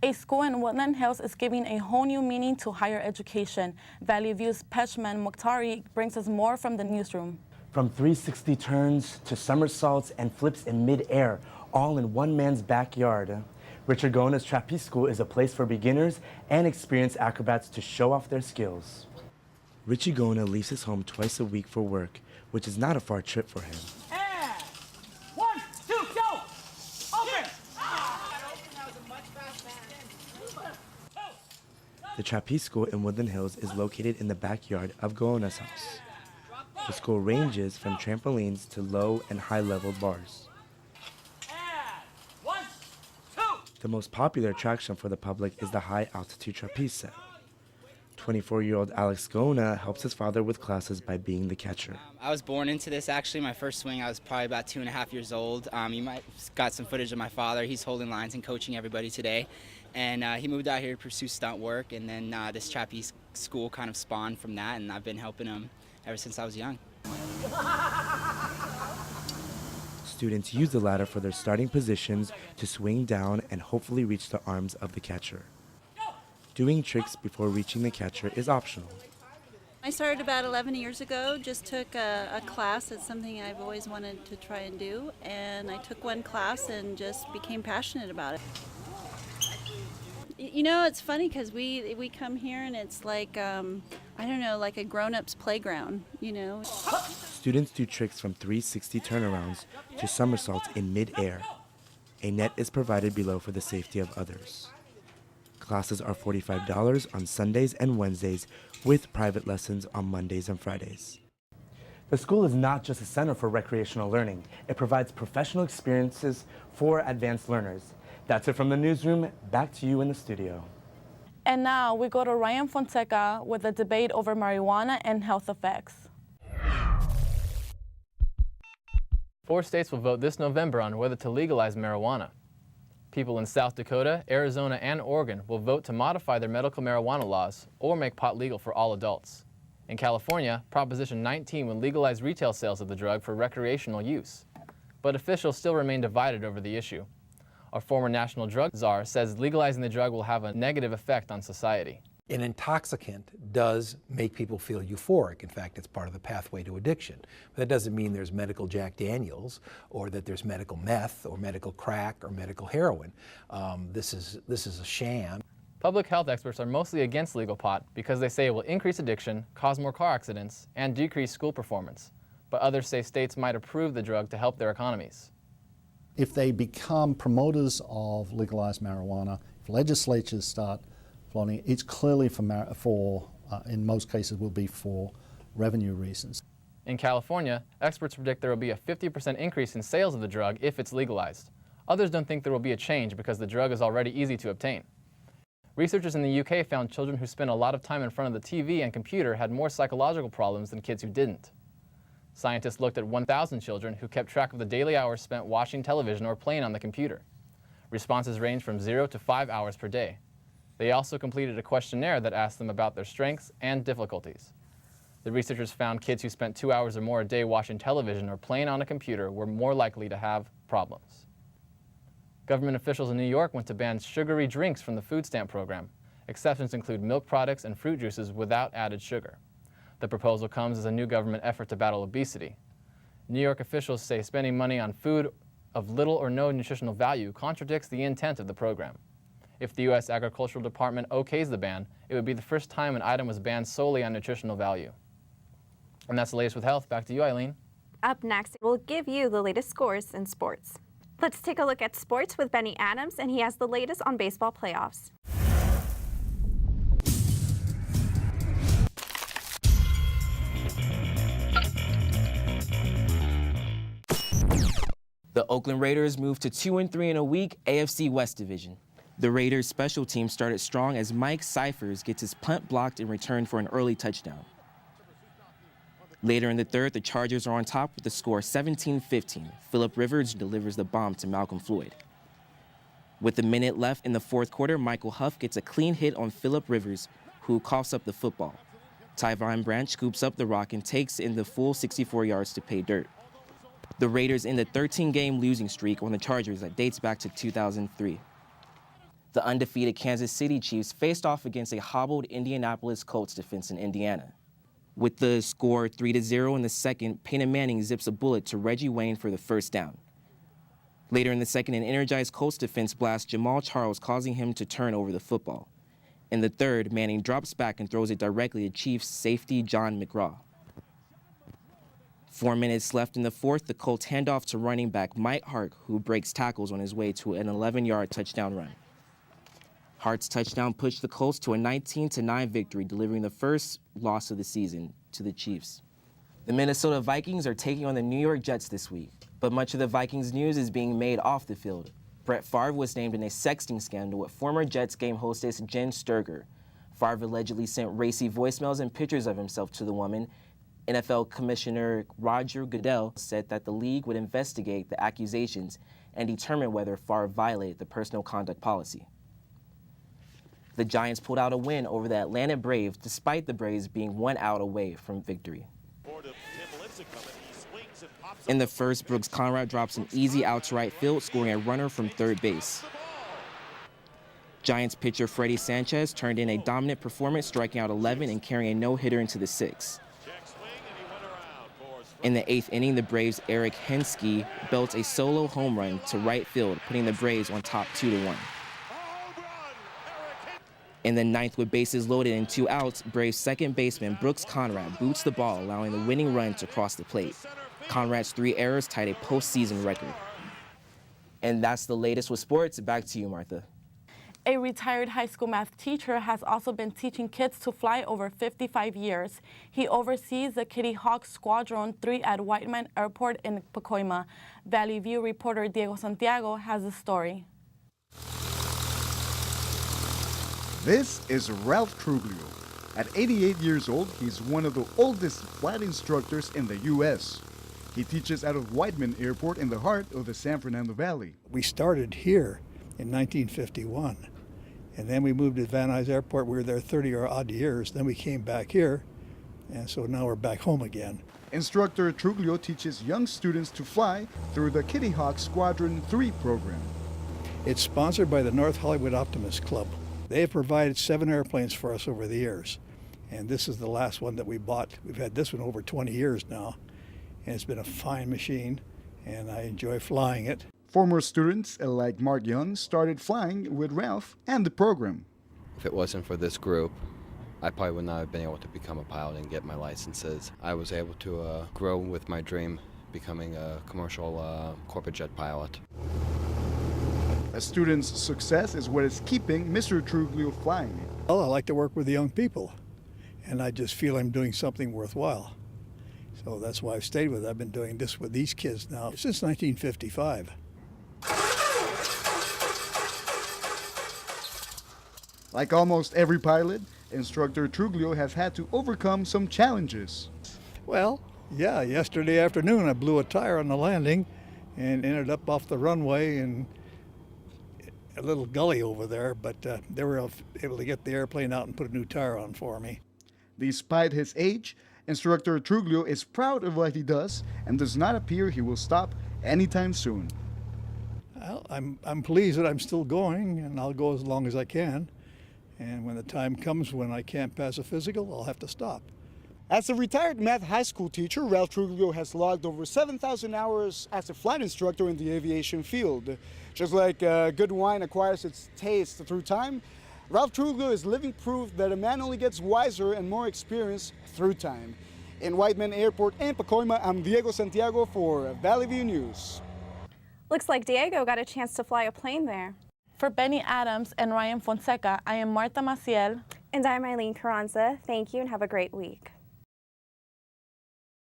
A school in Woodland Hills is giving a whole new meaning to higher education. Valley View's Peshman Mokhtari brings us more from the newsroom. From 360 turns to somersaults and flips in mid-air, all in one man's backyard. Richard Gona's Trapeze School is a place for beginners and experienced acrobats to show off their skills. Richie Gona leaves his home twice a week for work, which is not a far trip for him. And 1, 2, go! Open! The Trapeze School in Woodland Hills is located in the backyard of Gona's house. The school ranges from trampolines to low and high-level bars. And 1, 2! The most popular attraction for the public is the high-altitude trapeze set. 24-year-old Alex Gona helps his father with classes by being the catcher. I was born into this, actually. My first swing, I was probably about 2.5 years old. You might have got some footage of my father. He's holding lines and coaching everybody today. And he moved out here to pursue stunt work, and then this trapeze school kind of spawned from that, and I've been helping him ever since I was young. Students use the ladder for their starting positions to swing down and hopefully reach the arms of the catcher. Doing tricks before reaching the catcher is optional. I started about 11 years ago, just took a class. It's something I've always wanted to try and do, and I took one class and just became passionate about it. You know, it's funny because we come here and it's like, I don't know, like a grown-up's playground, you know. Students do tricks from 360 turnarounds to somersaults in mid-air. A net is provided below for the safety of others. Classes are $45 on Sundays and Wednesdays, with private lessons on Mondays and Fridays. The school is not just a center for recreational learning. It provides professional experiences for advanced learners. That's it from the newsroom. Back to you in the studio. And now we go to Ryan Fonseca with a debate over marijuana and health effects. 4 states will vote this November on whether to legalize marijuana. People in South Dakota, Arizona, and Oregon will vote to modify their medical marijuana laws or make pot legal for all adults. In California, Proposition 19 will legalize retail sales of the drug for recreational use. But officials still remain divided over the issue. A former national drug czar says legalizing the drug will have a negative effect on society. An intoxicant does make people feel euphoric. In fact, it's part of the pathway to addiction. But that doesn't mean there's medical Jack Daniels or that there's medical meth or medical crack or medical heroin. This is a sham. Public health experts are mostly against legal pot because they say it will increase addiction, cause more car accidents, and decrease school performance. But others say states might approve the drug to help their economies. If they become promoters of legalized marijuana, if legislatures start floating, it's clearly in most cases, will be for revenue reasons. In California, experts predict there will be a 50% increase in sales of the drug if it's legalized. Others don't think there will be a change because the drug is already easy to obtain. Researchers in the UK found children who spent a lot of time in front of the TV and computer had more psychological problems than kids who didn't. Scientists looked at 1,000 children who kept track of the daily hours spent watching television or playing on the computer. Responses ranged from 0 to 5 hours per day. They also completed a questionnaire that asked them about their strengths and difficulties. The researchers found kids who spent 2 hours or more a day watching television or playing on a computer were more likely to have problems. Government officials in New York want to ban sugary drinks from the food stamp program. Exceptions include milk products and fruit juices without added sugar. The proposal comes as a new government effort to battle obesity. New York officials say spending money on food of little or no nutritional value contradicts the intent of the program. If the U.S. Agricultural Department okays the ban, it would be the first time an item was banned solely on nutritional value. And that's the latest with health. Back to you, Eileen. Up next, we'll give you the latest scores in sports. Let's take a look at sports with Benny Adams, and he has the latest on baseball playoffs. The Oakland Raiders moved to 2-3 in a week AFC West Division. The Raiders' special team started strong as Mike Cyphers gets his punt blocked in return for an early touchdown. Later in the third, the Chargers are on top with the score 17-15. Phillip Rivers delivers the bomb to Malcolm Floyd. With a minute left in the fourth quarter, Michael Huff gets a clean hit on Phillip Rivers, who coughs up the football. Tyvon Branch scoops up the rock and takes in the full 64 yards to pay dirt. The Raiders end a 13-game losing streak on the Chargers that dates back to 2003. The undefeated Kansas City Chiefs faced off against a hobbled Indianapolis Colts defense in Indiana. With the score 3-0 in the second, Peyton Manning zips a bullet to Reggie Wayne for the first down. Later in the second, an energized Colts defense blasts Jamal Charles, causing him to turn over the football. In the third, Manning drops back and throws it directly to Chiefs safety John McGraw. 4 minutes left in the fourth, the Colts hand off to running back Mike Hart, who breaks tackles on his way to an 11-yard touchdown run. Hart's touchdown pushed the Colts to a 19-9 victory, delivering the first loss of the season to the Chiefs. The Minnesota Vikings are taking on the New York Jets this week, but much of the Vikings news is being made off the field. Brett Favre was named in a sexting scandal with former Jets game hostess Jen Sturger. Favre allegedly sent racy voicemails and pictures of himself to the woman. NFL Commissioner Roger Goodell said that the league would investigate the accusations and determine whether Favre violated the personal conduct policy. The Giants pulled out a win over the Atlanta Braves, despite the Braves being 1 out away from victory. In the first, Brooks Conrad drops an easy out to right field, scoring a runner from third base. Giants pitcher Freddie Sanchez turned in a dominant performance, striking out 11 and carrying a no-hitter into the sixth. In the eighth inning, the Braves' Eric Hensky belts a solo home run to right field, putting the Braves on top 2-1. In the ninth, with bases loaded and 2 outs, Braves second baseman Brooks Conrad boots the ball, allowing the winning run to cross the plate. Conrad's 3 errors tied a postseason record. And that's the latest with sports. Back to you, Martha. A retired high school math teacher has also been teaching kids to fly over 55 years. He oversees the Kitty Hawk Squadron 3 at Whiteman Airport in Pacoima. Valley View reporter Diego Santiago has the story. This is Ralph Truglio. At 88 years old, he's one of the oldest flight instructors in the U.S. He teaches out of Whiteman Airport in the heart of the San Fernando Valley. We started here in 1951, and then we moved to Van Nuys Airport. We were there 30 or odd years. Then we came back here, and so now we're back home again. Instructor Truglio teaches young students to fly through the Kitty Hawk Squadron 3 program. It's sponsored by the North Hollywood Optimist Club. They have provided 7 airplanes for us over the years, and this is the last one that we bought. We've had this one over 20 years now, and it's been a fine machine, and I enjoy flying it. Former students like Mark Young started flying with Ralph and the program. If it wasn't for this group, I probably would not have been able to become a pilot and get my licenses. I was able to grow with my dream, becoming a commercial corporate jet pilot. A student's success is what is keeping Mr. Truglio flying. Well, I like to work with the young people, and I just feel I'm doing something worthwhile. So that's why I've stayed with it. I've been doing this with these kids now since 1955. Like almost every pilot, Instructor Truglio has had to overcome some challenges. Well, yeah, yesterday afternoon I blew a tire on the landing and ended up off the runway in a little gully over there, but they were able to get the airplane out and put a new tire on for me. Despite his age, Instructor Truglio is proud of what he does and does not appear he will stop anytime soon. Well, I'm pleased that I'm still going, and I'll go as long as I can. And when the time comes when I can't pass a physical, I'll have to stop. As a retired math high school teacher, Ralph Truglio has logged over 7,000 hours as a flight instructor in the aviation field. Just like good wine acquires its taste through time, Ralph Truglio is living proof that a man only gets wiser and more experienced through time. In Whiteman Airport in Pacoima, I'm Diego Santiago for Valley View News. Looks like Diego got a chance to fly a plane there. For Benny Adams and Ryan Fonseca, I am Marta Maciel. And I'm Eileen Carranza. Thank you and have a great week.